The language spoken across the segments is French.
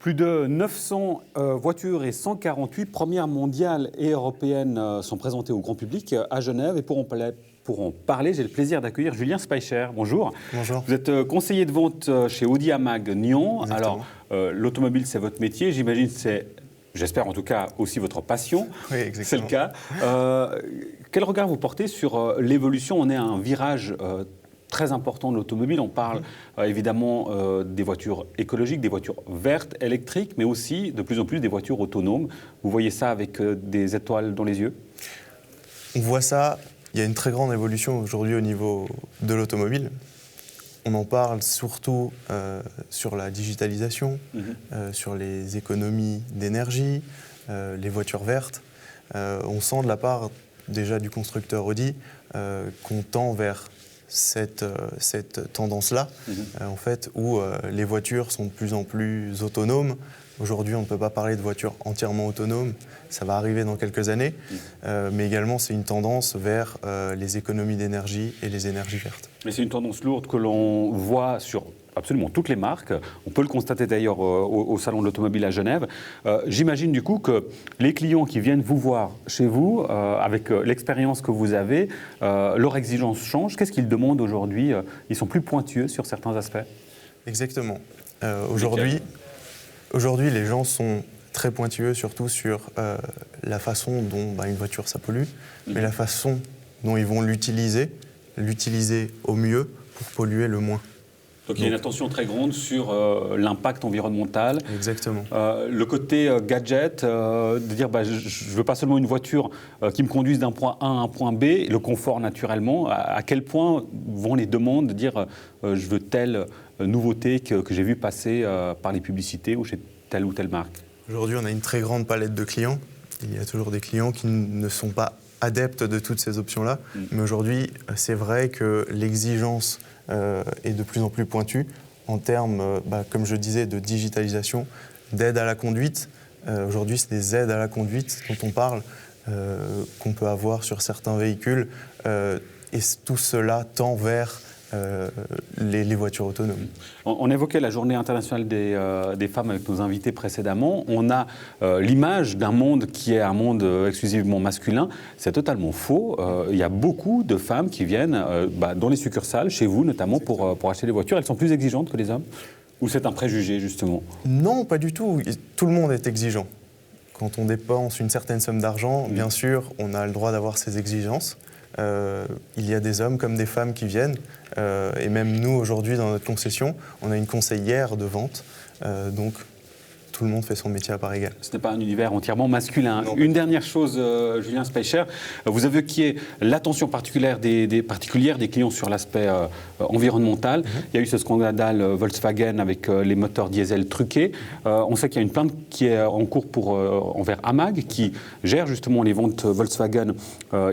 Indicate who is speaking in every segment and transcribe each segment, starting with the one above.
Speaker 1: Plus de 900 voitures et 148 premières mondiales et européennes sont présentées au grand public à Genève. Et pour en parler, j'ai le plaisir d'accueillir Julien Speicher. Bonjour.
Speaker 2: Bonjour.
Speaker 1: Vous êtes conseiller de vente chez Audi AMAG Nyon.
Speaker 2: Exactement.
Speaker 1: Alors, l'automobile, c'est votre métier. J'imagine c'est, j'espère en tout cas, aussi votre passion.
Speaker 2: Oui, exactement.
Speaker 1: C'est le cas. Quel regard vous portez sur l'évolution? On est à un virage très important de l'automobile. On parle évidemment des voitures écologiques, des voitures vertes, électriques, mais aussi de plus en plus des voitures autonomes. Vous voyez ça avec des étoiles dans les yeux?
Speaker 2: On voit ça, il y a une très grande évolution aujourd'hui au niveau de l'automobile. On en parle surtout sur la digitalisation, sur les économies d'énergie, les voitures vertes. On sent de la part déjà du constructeur Audi qu'on tend vers cette tendance-là, en fait, où les voitures sont de plus en plus autonomes. Aujourd'hui, on ne peut pas parler de voitures entièrement autonomes, ça va arriver dans quelques années, mais également c'est une tendance vers les économies d'énergie et les énergies vertes.
Speaker 1: Mais c'est une tendance lourde que l'on voit sur absolument toutes les marques. On peut le constater d'ailleurs au Salon de l'Automobile à Genève. J'imagine du coup que les clients qui viennent vous voir chez vous, avec l'expérience que vous avez, leur exigence change. Qu'est-ce qu'ils demandent aujourd'hui? Ils sont plus pointueux sur certains aspects?
Speaker 2: Exactement. Aujourd'hui, les gens sont très pointueux, surtout sur la façon dont une voiture ça pollue, mais la façon dont ils vont l'utiliser au mieux pour polluer le moins.
Speaker 1: Donc il y a une attention très grande sur l'impact environnemental.
Speaker 2: Exactement.
Speaker 1: Le côté gadget, de dire je ne veux pas seulement une voiture qui me conduise d'un point A à un point B, le confort naturellement. À quel point vont les demandes de dire je veux telle nouveauté que j'ai vue passer par les publicités ou chez telle ou telle marque? Aujourd'hui,
Speaker 2: on a une très grande palette de clients. Il y a toujours des clients qui ne sont pas adeptes de toutes ces options-là. Mais aujourd'hui, c'est vrai que l'exigence est de plus en plus pointue en termes, comme je disais, de digitalisation, d'aide à la conduite. Aujourd'hui, c'est des aides à la conduite dont on parle, qu'on peut avoir sur certains véhicules. Et tout cela tend vers les voitures autonomes.
Speaker 1: On évoquait la journée internationale des femmes avec nos invités précédemment. On a l'image d'un monde qui est un monde exclusivement masculin. C'est totalement faux. Il y a beaucoup de femmes qui viennent dans les succursales, chez vous notamment, pour acheter des voitures. Elles sont plus exigeantes que les hommes? Ou c'est un préjugé, justement?
Speaker 2: Non, pas du tout. Tout le monde est exigeant. Quand on dépense une certaine somme d'argent, bien sûr, on a le droit d'avoir ces exigences. Il y a des hommes comme des femmes qui viennent, et même nous aujourd'hui dans notre concession, on a une conseillère de vente, donc tout le monde fait son métier à part égale.
Speaker 1: Ce n'est pas un univers entièrement masculin.
Speaker 2: Non.
Speaker 1: Une dernière chose, Julien Speicher, vous évoquiez l'attention particulière des clients sur l'aspect environnemental. Il y a eu ce scandale Volkswagen avec les moteurs diesel truqués. On sait qu'il y a une plainte qui est en cours envers AMAG, qui gère justement les ventes Volkswagen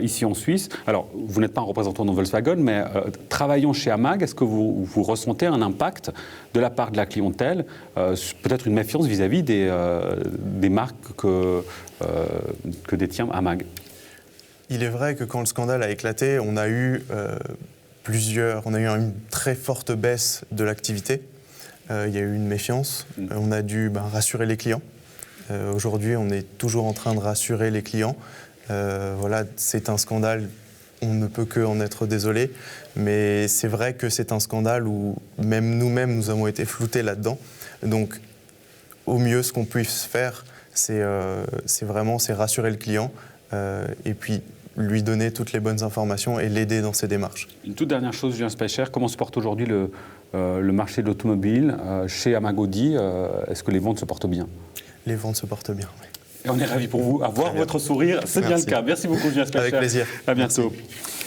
Speaker 1: ici en Suisse. Alors, vous n'êtes pas un représentant de Volkswagen, mais travaillant chez AMAG, est-ce que vous ressentez un impact de la part de la clientèle, peut-être une méfiance vis-à-vis des marques que détient AMAG?
Speaker 2: Il est vrai que quand le scandale a éclaté, on a eu une très forte baisse de l'activité. Il y a eu une méfiance. On a dû rassurer les clients. Aujourd'hui, on est toujours en train de rassurer les clients. C'est un scandale. On ne peut qu'en être désolé, mais c'est vrai que c'est un scandale où même nous-mêmes, nous avons été floutés là-dedans. Donc, au mieux, ce qu'on puisse faire, c'est rassurer le client et puis lui donner toutes les bonnes informations et l'aider dans ses démarches.
Speaker 1: Une toute dernière chose, Julien Speicher, comment se porte aujourd'hui le marché de l'automobile chez AMAG Audi? Est-ce que les ventes se portent bien?
Speaker 2: Les ventes se portent bien, oui.
Speaker 1: Et on est ravis pour vous. À voir votre sourire, c'est bien le cas. Merci beaucoup, Julien Speicher.
Speaker 2: Avec plaisir.
Speaker 1: À bientôt.
Speaker 2: Merci.